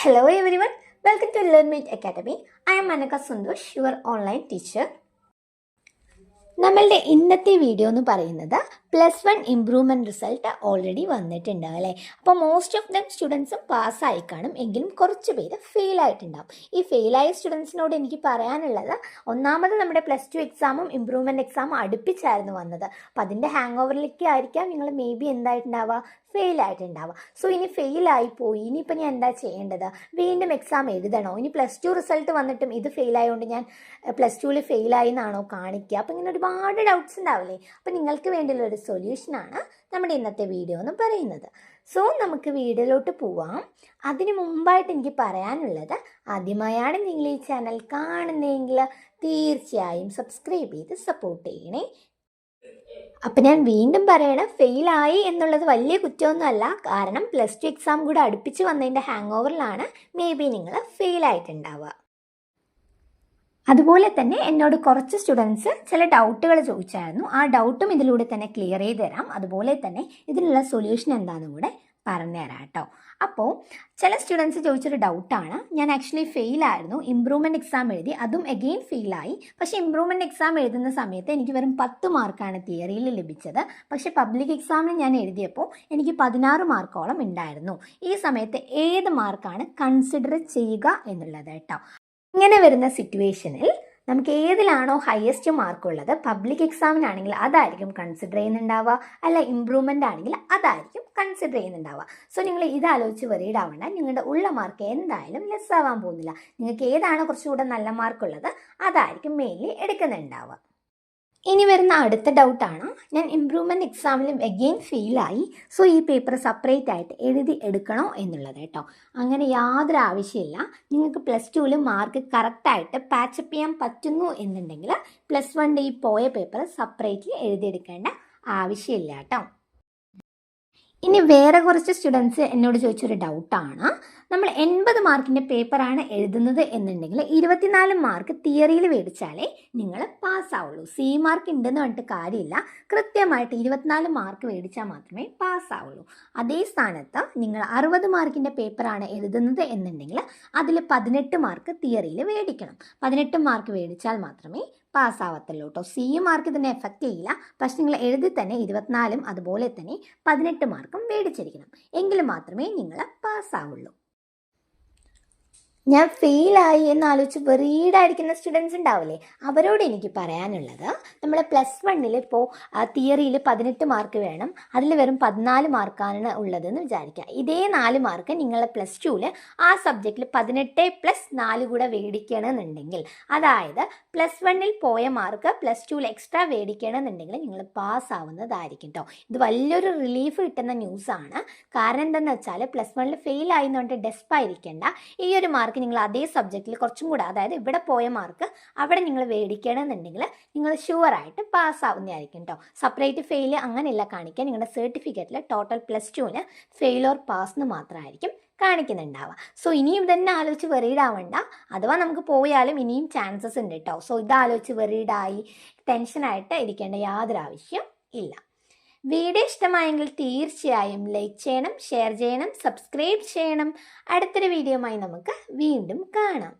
Hello everyone, welcome to LearnMate Academy. I am Manaka Sundosh, your online teacher. നമ്മളുടെ ഇന്നത്തെ video എന്ന് പറയുന്നത് +1 improvement result already വന്നിട്ടുണ്ടാവും അല്ലേ. അപ്പോൾ മോസ്റ്റ് ഓഫ് ദം സ്റ്റുഡൻസും പാസ്സായി കാണും, എങ്കിലും കുറച്ച് പേര് ഫെയിലായിട്ടുണ്ടാവും. ഈ ഫെയിലായ സ്റ്റുഡൻസിനോട് എനിക്ക് പറയാനുള്ളത്, ഒന്നാമത് നമ്മുടെ +2 എക്സാമും ഇംപ്രൂവ്മെൻറ്റ് എക്സാമും അടുപ്പിച്ചായിരുന്നു വന്നത്. അപ്പോൾ അതിൻ്റെ ഹാങ് ഓവറിലേക്ക് ആയിരിക്കാം നിങ്ങൾ മേ ബി എന്തായിട്ടുണ്ടാവുക, ഫെയിലായിട്ടുണ്ടാവുക. സോ ഇനി ഫെയിലായി പോയി, ഇനിയിപ്പോൾ ഞാൻ എന്താ ചെയ്യേണ്ടത്? വീണ്ടും എക്സാം എഴുതണോ? ഇനി +2 റിസൾട്ട് വന്നിട്ടും ഇത് ഫെയിലായതുകൊണ്ട് ഞാൻ +2ൽ ഫെയിലായി എന്നാണോ കാണിക്കുക? അപ്പോൾ ഇങ്ങനെ ഒരുപാട് ഡൗട്ട്സ് ഉണ്ടാവില്ലേ. അപ്പോൾ നിങ്ങൾക്ക് വേണ്ടിയുള്ളൊരു സൊല്യൂഷനാണ് നമ്മുടെ ഇന്നത്തെ വീഡിയോ എന്ന് പറയുന്നത്. സോ നമുക്ക് വീഡിയോയിലോട്ട് പോവാം. അതിന് മുമ്പായിട്ട് എനിക്ക് പറയാനുള്ളത്, ആദ്യമായാണ് നിങ്ങൾ ഈ ചാനൽ കാണുന്നതെങ്കിൽ തീർച്ചയായും സബ്സ്ക്രൈബ് ചെയ്ത് സപ്പോർട്ട് ചെയ്യണേ. അപ്പം ഞാൻ വീണ്ടും പറയണം, ഫെയിലായി എന്നുള്ളത് വലിയ കുറ്റമൊന്നുമല്ല. കാരണം +2 എക്സാം കൂടെ അടുപ്പിച്ച് വന്നതിൻ്റെ ഹാങ് ഓവറിലാണ് മേ ബി നിങ്ങൾ ഫെയിലായിട്ടുണ്ടാവുക. അതുപോലെ തന്നെ എന്നോട് കുറച്ച് സ്റ്റുഡൻസ് ചില ഡൗട്ടുകൾ ചോദിച്ചായിരുന്നു. ആ ഡൗട്ടും ഇതിലൂടെ തന്നെ ക്ലിയർ ചെയ്ത് തരാം. അതുപോലെ തന്നെ ഇതിനുള്ള സൊല്യൂഷൻ എന്താണെന്നും കൂടെ പറഞ്ഞുതരാം കേട്ടോ. അപ്പോൾ ചില സ്റ്റുഡൻസ് ചോദിച്ചൊരു ഡൗട്ടാണ്, ഞാൻ ആക്ച്വലി ഫെയിലായിരുന്നു, ഇംപ്രൂവ്മെൻറ്റ് എക്സാം എഴുതി, അതും അഗെയിൻ ഫെയിലായി. പക്ഷേ ഇംപ്രൂവ്മെൻറ്റ് എക്സാം എഴുതുന്ന സമയത്ത് എനിക്ക് വെറും 10 മാർക്കാണ് തിയറിയിൽ ലഭിച്ചത്. പക്ഷേ പബ്ലിക് എക്സാമിന് ഞാൻ എഴുതിയപ്പോൾ എനിക്ക് 16 മാർക്കോളം ഉണ്ടായിരുന്നു. ഈ സമയത്ത് ഏത് മാർക്കാണ് കൺസിഡർ ചെയ്യുക എന്നുള്ളത് കേട്ടോ. ഇങ്ങനെ വരുന്ന സിറ്റുവേഷനിൽ നമുക്ക് ഏതിലാണോ ഹയസ്റ്റ് മാർക്കുള്ളത്, പബ്ലിക് എക്സാമിനാണെങ്കിൽ അതായിരിക്കും കൺസിഡർ ചെയ്യുന്നുണ്ടാവുക, അല്ല ഇംപ്രൂവ്മെൻ്റ് ആണെങ്കിൽ അതായിരിക്കും കൺസിഡർ ചെയ്യുന്നുണ്ടാവുക. സോ നിങ്ങൾ ഇതാലോചിച്ച് വെറീഡ് ആവണ്ട, നിങ്ങളുടെ ഉള്ള മാർക്ക് എന്തായാലും ലെസ് ആവാൻ പോകുന്നില്ല. നിങ്ങൾക്ക് ഏതാണോ കുറച്ചുകൂടെ നല്ല മാർക്കുള്ളത് അതായിരിക്കും മെയിൻലി എടുക്കുന്നുണ്ടാവുക. ഇനി വരുന്ന അടുത്ത ഡൗട്ടാണ്, ഞാൻ ഇംപ്രൂവ്മെൻറ്റ് എക്സാമിലും അഗെയിൻ ഫെയിലായി, സോ ഈ പേപ്പർ സെപ്പറേറ്റ് ആയിട്ട് എഴുതി എടുക്കണോ എന്നുള്ളത് കേട്ടോ. അങ്ങനെ യാതൊരു ആവശ്യമില്ല. നിങ്ങൾക്ക് +2ൽ മാർക്ക് കറക്റ്റായിട്ട് പാച്ചപ്പ് ചെയ്യാൻ പറ്റുന്നു എന്നുണ്ടെങ്കിൽ +1 ഈ പോയ പേപ്പർ സെപ്പറേറ്റ്ലി എഴുതിയെടുക്കേണ്ട ആവശ്യമില്ല കേട്ടോ. ഇനി വേറെ കുറച്ച് സ്റ്റുഡൻസ് എന്നോട് ചോദിച്ചൊരു ഡൗട്ടാണ്, നമ്മൾ 80 മാർക്കിൻ്റെ പേപ്പറാണ് എഴുതുന്നത് എന്നുണ്ടെങ്കിൽ 24 മാർക്ക് തിയറിയിൽ മേടിച്ചാലേ നിങ്ങൾ പാസ്സാവുള്ളൂ. സി മാർക്ക് ഉണ്ടെന്ന് പറഞ്ഞിട്ട് കാര്യമില്ല, കൃത്യമായിട്ട് 24 മാർക്ക് മേടിച്ചാൽ മാത്രമേ പാസ്സാവുള്ളൂ. അതേ സ്ഥാനത്ത് നിങ്ങൾ 60 മാർക്കിൻ്റെ പേപ്പറാണ് എഴുതുന്നത് എന്നുണ്ടെങ്കിൽ അതിൽ 18 മാർക്ക് തിയറിയിൽ മേടിക്കണം. 18 മാർക്ക് മേടിച്ചാൽ മാത്രമേ പാസ്സാവത്തുള്ളൂ കേട്ടോ. സി മാർക്ക് ഇതിനെ എഫക്റ്റ് ചെയ്യില്ല, പക്ഷെ നിങ്ങൾ എഴുതി തന്നെ 24 അതുപോലെ തന്നെ 18 മാർക്കും മേടിച്ചിരിക്കണം, എങ്കിൽ മാത്രമേ നിങ്ങൾ പാസ്സാവുള്ളൂ. ഞാൻ ഫെയിലായി എന്നാലോചിച്ച് വെറീഡായിരിക്കുന്ന സ്റ്റുഡൻസ് ഉണ്ടാവില്ലേ, അവരോട് എനിക്ക് പറയാനുള്ളത്, നമ്മൾ +1 ഇപ്പോൾ തിയറിയിൽ 18 മാർക്ക് വേണം, അതിൽ വെറും 14 മാർക്കാണ് ഉള്ളതെന്ന് വിചാരിക്കുക. ഇതേ 4 മാർക്ക് നിങ്ങൾ +2ൽ ആ സബ്ജക്റ്റിൽ 18 + 4 കൂടെ മേടിക്കണമെന്നുണ്ടെങ്കിൽ, അതായത് +1ൽ പോയ മാർക്ക് +2ൽ എക്സ്ട്രാ മേടിക്കണമെന്നുണ്ടെങ്കിൽ നിങ്ങൾ പാസ്സാവുന്നതായിരിക്കും കേട്ടോ. ഇത് വലിയൊരു റിലീഫ് കിട്ടുന്ന ന്യൂസാണ്. കാരണം എന്താണെന്ന് വെച്ചാൽ +1ൽ ഫെയിലായി എന്ന് പറഞ്ഞിട്ട് ഡെസ്പായിരിക്കേണ്ട. ഈ ഒരു മാർക്ക് നിങ്ങൾ അതേ സബ്ജക്റ്റിൽ കുറച്ചും കൂടെ, അതായത് ഇവിടെ പോയ മാർക്ക് അവിടെ നിങ്ങൾ മേടിക്കണമെന്നുണ്ടെങ്കിൽ നിങ്ങൾ ഷുവറായിട്ട് പാസ്സാവുന്നതായിരിക്കും കേട്ടോ. സെപ്പറേറ്റ് ഫെയിൽ അങ്ങനെയല്ല കാണിക്കുക, നിങ്ങളുടെ സർട്ടിഫിക്കറ്റിൽ ടോട്ടൽ +2ന് ഫെയിൽ ഓർ പാസ് എന്ന് മാത്രമായിരിക്കും കാണിക്കുന്നുണ്ടാവുക. സോ ഇനിയും തന്നെ ആലോചിച്ച് വെറീഡ് ആവണ്ട, അഥവാ നമുക്ക് പോയാലും ഇനിയും ചാൻസസ് ഉണ്ട് കേട്ടോ. സോ ഇതാലോചിച്ച് വെറീഡായി ടെൻഷനായിട്ട് ഇരിക്കേണ്ട യാതൊരു ആവശ്യം ഇല്ല. വീഡിയോ ഇഷ്ടമായെങ്കിൽ തീർച്ചയായും ലൈക്ക് ചെയ്യണം, ഷെയർ ചെയ്യണം, സബ്സ്ക്രൈബ് ചെയ്യണം. അടുത്തൊരു വീഡിയോയുമായി നമുക്ക് വീണ്ടും കാണാം.